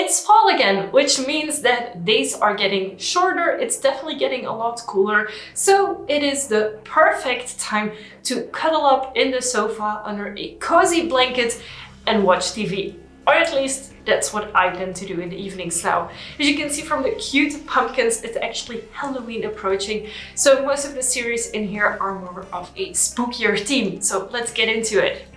It's fall again, which means that days are getting shorter. It's definitely getting a lot cooler. So it is the perfect time to cuddle up in the sofa under a cozy blanket and watch TV. Or at least that's what I tend to do in the evenings now. As you can see from the cute pumpkins, it's actually Halloween approaching. So most of the series in here are more of a spookier theme. So let's get into it.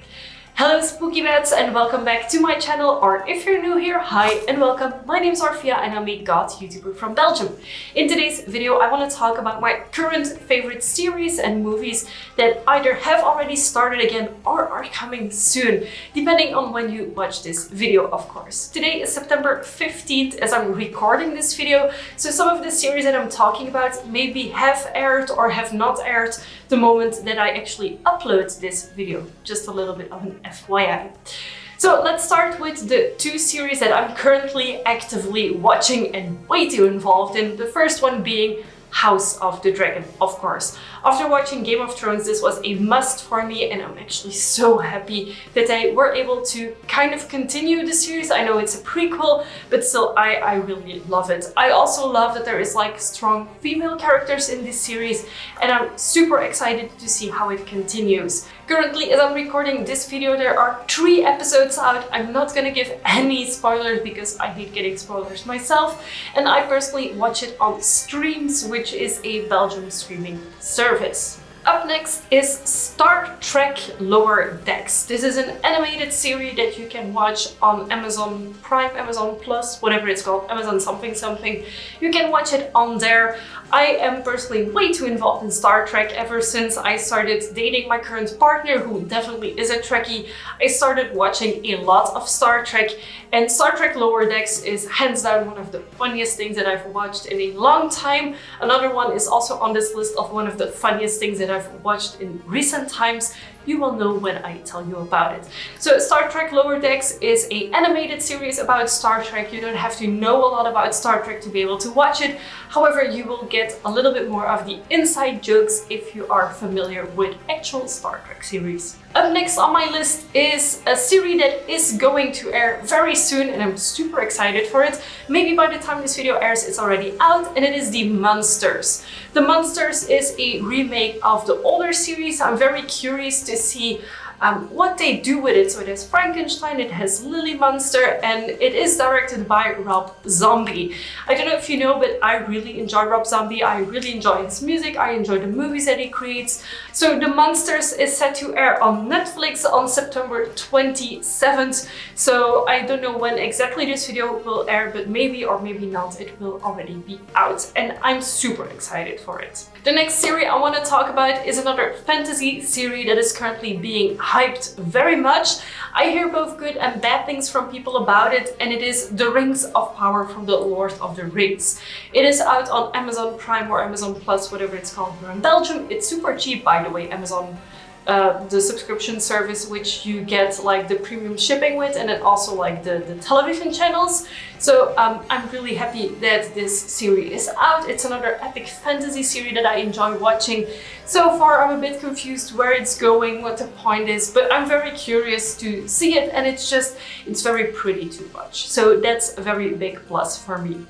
Hello spooky bats and welcome back to my channel, or if you're new here, hi and welcome. My name is Orphea and I'm a god YouTuber from Belgium. In today's video I want to talk about my current favorite series and movies that either have already started again or are coming soon, depending on when you watch this video, of course. Today is September 15th as I'm recording this video, so some of the series that I'm talking about maybe have aired or have not aired the moment that I actually upload this video. Just a little bit of an FYI. So let's start with the two series that I'm currently actively watching and way too involved in. The first one being House of the Dragon, of course. After watching Game of Thrones, this was a must for me and I'm actually so happy that they were able to kind of continue the series. I know it's a prequel, but still I really love it. I also love that there is like strong female characters in this series and I'm super excited to see how it continues. Currently, as I'm recording this video, there are 3 episodes out. I'm not gonna give any spoilers because I hate getting spoilers myself, and I personally watch it on Streamz, which is a Belgium streaming service. Up next is Star Trek Lower Decks. This is an animated series that you can watch on Amazon Prime, Amazon Plus, whatever it's called, Amazon something something. You can watch it on there. I am personally way too involved in Star Trek ever since I started dating my current partner, who definitely is a Trekkie. I started watching a lot of Star Trek, and Star Trek Lower Decks is hands down one of the funniest things that I've watched in a long time. Another one is also on this list of one of the funniest things that I've watched in recent times. You will know when I tell you about it. So Star Trek Lower Decks is an animated series about Star Trek. You don't have to know a lot about Star Trek to be able to watch it. However, you will get a little bit more of the inside jokes if you are familiar with actual Star Trek series. Up next on my list is a series that is going to air very soon and I'm super excited for it. Maybe by the time this video airs it's already out, and it is the Munsters. The Munsters is a remake of the older series. I'm very curious to see what they do with it. So it has Frankenstein, it has Lily Munster, and it is directed by Rob Zombie. I don't know if you know, but I really enjoy Rob Zombie. I really enjoy his music. I enjoy the movies that he creates. So The Munsters is set to air on Netflix on September 27th. So I don't know when exactly this video will air, but maybe or maybe not, it will already be out. And I'm super excited for it. The next series I want to talk about is another fantasy series that is currently being hyped very much. I hear both good and bad things from people about it, and it is The Rings of Power from the Lord of the Rings. It is out on Amazon Prime or Amazon Plus, whatever it's called here in Belgium. It's super cheap, by the way, Amazon. The subscription service, which you get like the premium shipping with, and then also like the television channels. So I'm really happy that this series is out. It's another epic fantasy series that I enjoy watching. So far I'm a bit confused where it's going, what the point is, but I'm very curious to see it, and it's very pretty to watch. So that's a very big plus for me.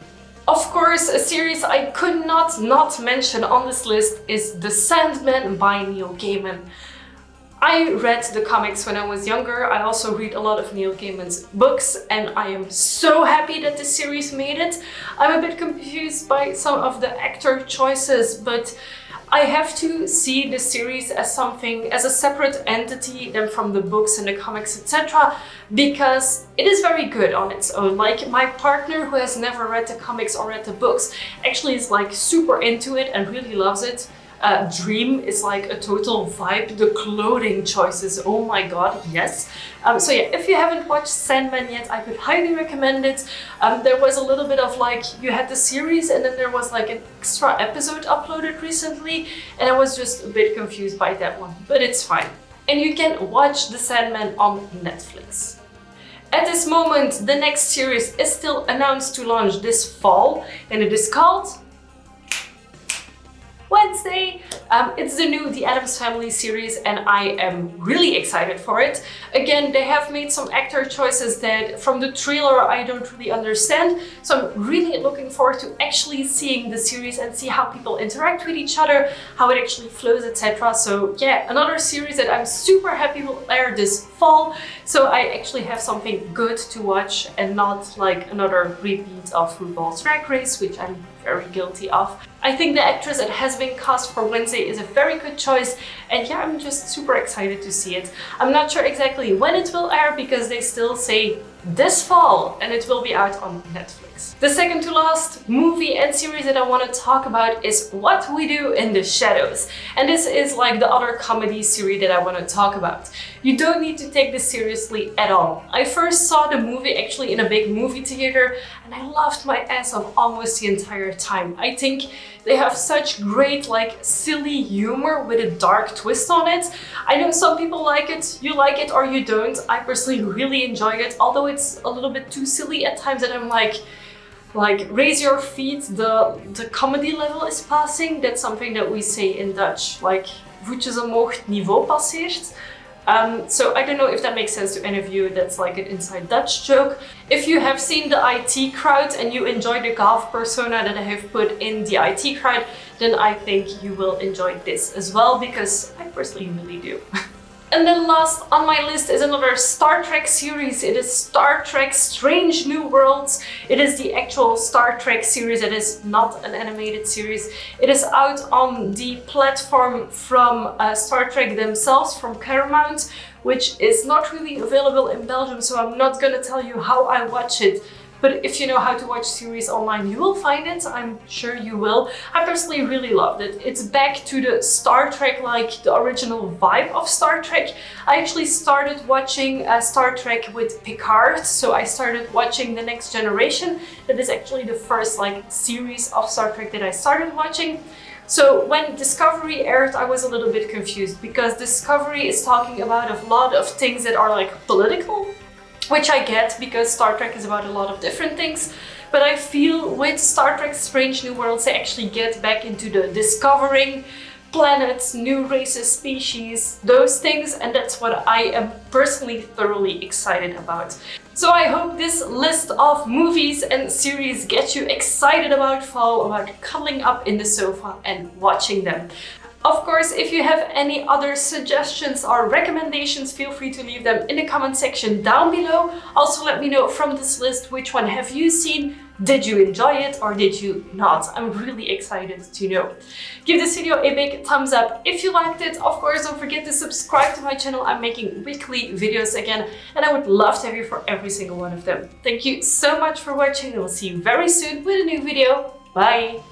Of course, a series I could not mention on this list is The Sandman by Neil Gaiman. I read the comics when I was younger. I also read a lot of Neil Gaiman's books, and I am so happy that the series made it. I'm a bit confused by some of the actor choices, but I have to see the series as a separate entity than from the books and the comics, etc., because it is very good on its own. Like, my partner, who has never read the comics or read the books, actually is like super into it and really loves it. Dream is like a total vibe. The clothing choices, oh my god, yes. So yeah, if you haven't watched Sandman yet, I could highly recommend it. There was a little bit of like, you had the series and then there was like an extra episode uploaded recently, and I was just a bit confused by that one, but it's fine. And you can watch The Sandman on Netflix. At this moment, the next series is still announced to launch this fall, and it is called Wednesday. It's the new The Addams Family series and I am really excited for it. Again, they have made some actor choices that from the trailer I don't really understand, so I'm really looking forward to actually seeing the series and see how people interact with each other, how it actually flows, etc. So yeah, another series that I'm super happy will air this fall, so I actually have something good to watch and not like another repeat of RuPaul's Drag Race, which I'm very guilty of. I think the actress that has been cast for Wednesday is a very good choice, and yeah, I'm just super excited to see it. I'm not sure exactly when it will air because they still say this fall and it will be out on Netflix. The second to last movie and series that I want to talk about is What We Do in the Shadows, and this is like the other comedy series that I want to talk about. You don't need to take this seriously at all. I first saw the movie actually in a big movie theater and I laughed my ass off almost the entire time. I think they have such great like silly humor with a dark twist on it. I know some people like it, you like it or you don't. I personally really enjoyed it, although it's a little bit too silly at times that I'm like raise your feet, the comedy level is passing. That's something that we say in Dutch, like voetjes omhoog, niveau passeert. So I don't know if that makes sense to any of you. That's like an inside Dutch joke. If you have seen the IT crowd and you enjoy the golf persona that I have put in the IT crowd, then I think you will enjoy this as well, because I personally really do. And then last on my list is another Star Trek series. It is Star Trek Strange New Worlds. It is the actual Star Trek series. It is not an animated series. It is out on the platform from Star Trek themselves, from Paramount, which is not really available in Belgium, so I'm not gonna tell you how I watch it. But if you know how to watch series online, you will find it. I'm sure you will. I personally really loved it. It's back to the Star Trek, like the original vibe of Star Trek. I actually started watching Star Trek with Picard. So I started watching The Next Generation. That is actually the first like series of Star Trek that I started watching. So when Discovery aired, I was a little bit confused because Discovery is talking about a lot of things that are like political, which I get because Star Trek is about a lot of different things. But I feel with Star Trek Strange New Worlds, they actually get back into the discovering planets, new races, species, those things, and that's what I am personally thoroughly excited about. So I hope this list of movies and series gets you excited about fall, about cuddling up in the sofa and watching them. Of course, if you have any other suggestions or recommendations, feel free to leave them in the comment section down below. Also, let me know from this list which one have you seen. Did you enjoy it or did you not? I'm really excited to know. Give this video a big thumbs up if you liked it. Of course, don't forget to subscribe to my channel. I'm making weekly videos again and I would love to have you for every single one of them. Thank you so much for watching and we'll see you very soon with a new video. Bye!